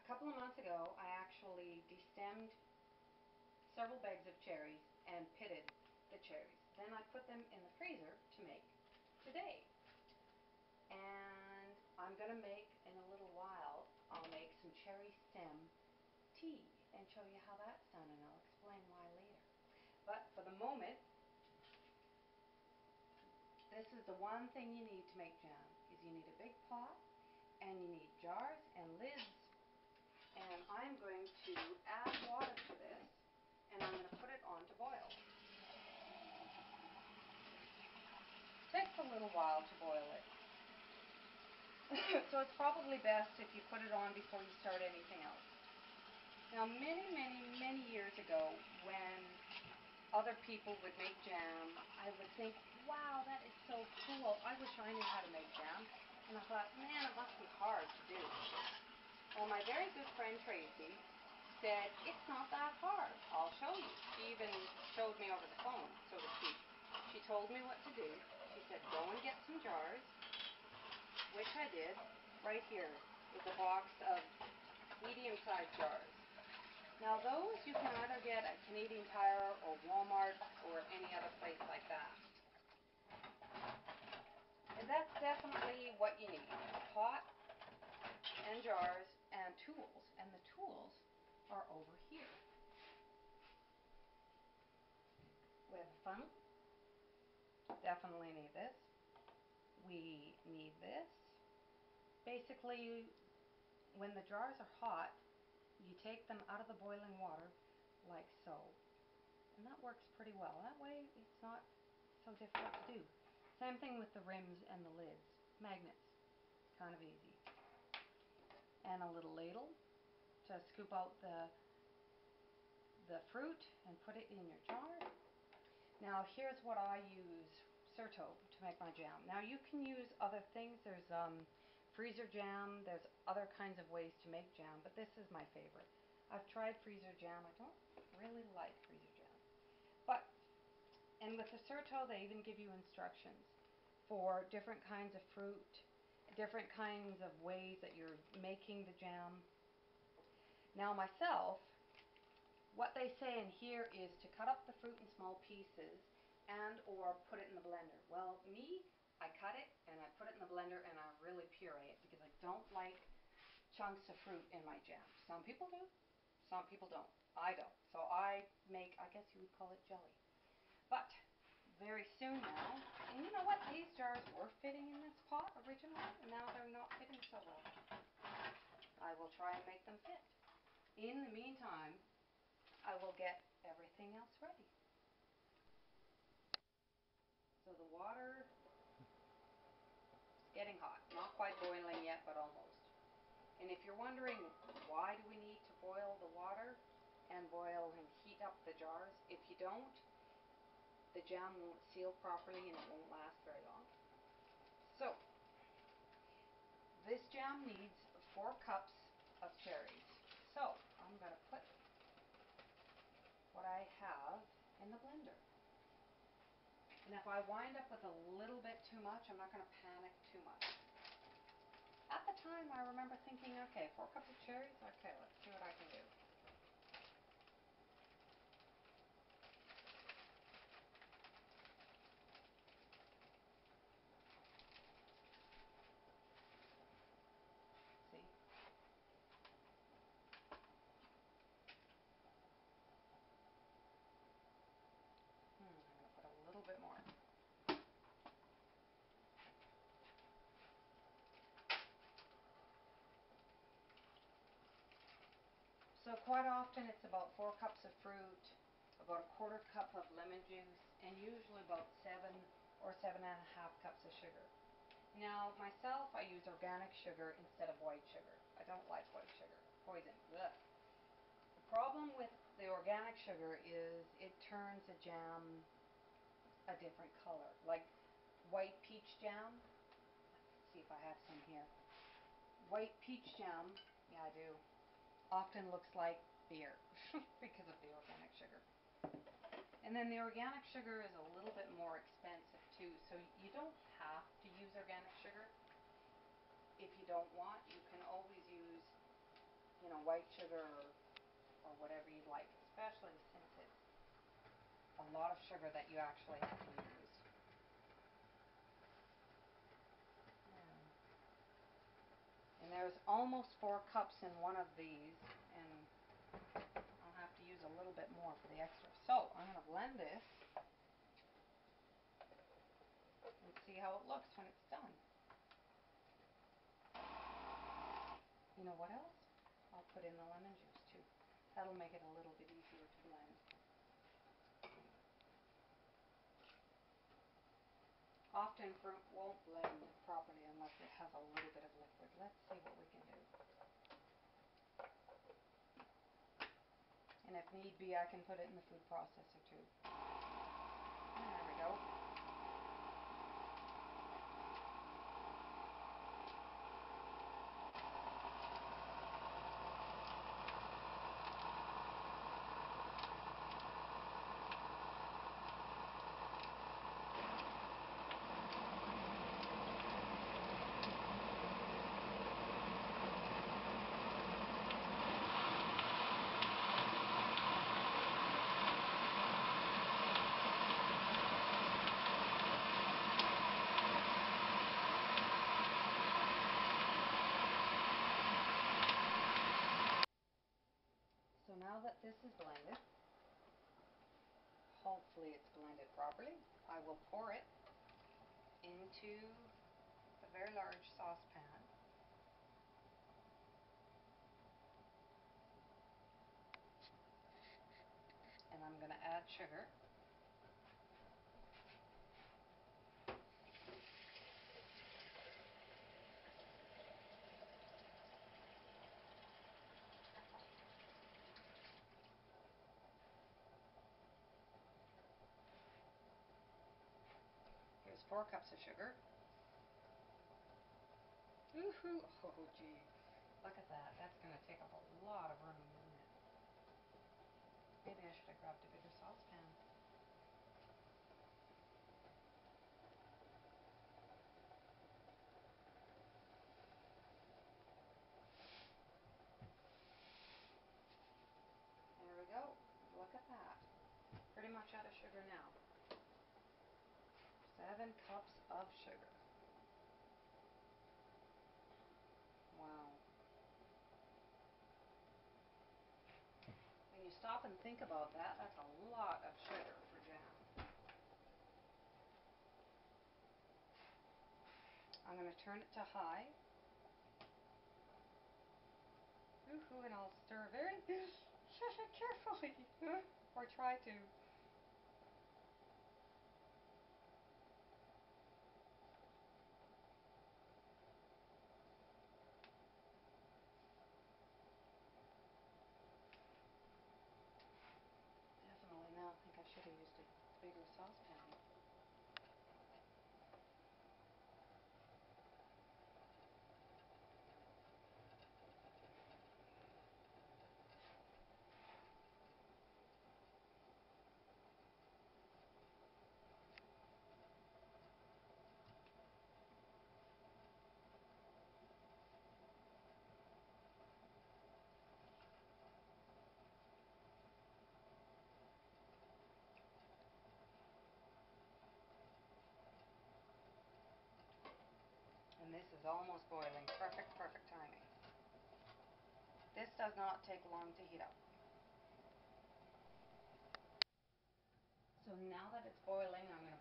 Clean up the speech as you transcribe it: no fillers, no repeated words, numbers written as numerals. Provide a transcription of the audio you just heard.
A couple of months ago, I actually destemmed several bags of cherries and pitted the cherries. Then I put them in the freezer to make today. And I'm going to make, in a little while, I'll make some cherry stem tea and show you how that's done, and I'll explain why later. But for the moment, this is the one thing you need to make jam, is you need a big pot, and you need jars and lids. And I'm going to add water to this, and I'm going to put it on to boil. It takes a little while to boil it. So it's probably best if you put it on before you start anything else. Now, many years ago, when other people would make jam, I would think, wow, that is so cool. I wish I knew how to make jam. And I thought, man, it must be hard to do. Well, my very good friend Tracy said, it's not that hard. I'll show you. She even showed me over the phone, so to speak. She told me what to do. She said, go and get some jars, which I did. Right here is a box of medium-sized jars. Now those you can either get at Canadian Tire or Walmart or any other place like that. And that's definitely what you need. A pot and jars and tools. And the tools are over here. We have a funnel. Definitely need this. We need this. Basically, when the jars are hot, you take them out of the boiling water like so. And that works pretty well. That way it's not so difficult to do. Same thing with the rims and the lids. Magnets. Kind of easy. And a little ladle to scoop out the fruit and put it in your jar. Now here's what I use, Surto, to make my jam. Now you can use other things. There's freezer jam. There's other kinds of ways to make jam, but this is my favorite. I've tried freezer jam. I don't really like freezer jam. And with the Surto, they even give you instructions for different kinds of fruit, different kinds of ways that you're making the jam. Now myself, what they say in here is to cut up the fruit in small pieces and or put it in the blender. Well, me, I cut it and I put it in the blender and I really puree it because I don't like chunks of fruit in my jam. Some people do, some people don't. I don't. So I make, I guess you would call it jelly. But very soon now, and you know what, these jars were fitting in this pot originally, and now they're not fitting so well. I will try and make them fit. In the meantime, I will get everything else ready. So the water is getting hot. Not quite boiling yet, but almost. And if you're wondering why do we need to boil the water and boil and heat up the jars, if you don't, the jam won't seal properly and it won't last very long. So, this jam needs 4 cups of cherries. So, I'm going to put what I have in the blender. And if I wind up with a little bit too much, I'm not going to panic too much. At the time, I remember thinking, okay, 4 cups of cherries? Okay, let's see what I can do. See? I'm going to put a little bit more. So quite often it's about 4 cups of fruit, about a 1/4 cup of lemon juice, and usually about 7 or 7.5 cups of sugar. Now myself, I use organic sugar instead of white sugar. I don't like white sugar. Poison. Ugh. The problem with the organic sugar is it turns a jam a different color. Like white peach jam. Let's see if I have some here. White peach jam, yeah I do, often looks like beer because of the organic sugar. And then the organic sugar is a little bit more expensive too, so you don't have to use organic sugar. If you don't want, you can always use white sugar or whatever you like, especially since it's a lot of sugar that you actually have to use. And there's almost 4 cups in one of these, and I'll have to use a little bit more for the extra. So I'm going to blend this and see how it looks when it's done. You know what else? I'll put in the lemon juice too. That'll make it a little bit easier to blend. Often fruit won't blend properly unless it has a little bit of liquid. Let's see what we can do. And if need be, I can put it in the food processor too. There we go. So now that this is blended, hopefully it's blended properly, I will pour it into a very large saucepan. And I'm going to add sugar. Here's 4 cups of sugar. Woohoo! Oh gee, look at that. That's going to take up a lot of room, isn't it? Maybe I should have grabbed a bigger saucepan. There we go. Look at that. Pretty much out of sugar now. 7 cups of sugar. Wow. When you stop and think about that, that's a lot of sugar for jam. I'm going to turn it to high. Woohoo, and I'll stir very carefully, or try to. Definitely now I think I should have used a bigger saucepan. And this is almost boiling. Perfect, perfect timing. This does not take long to heat up. So now that it's boiling, I'm going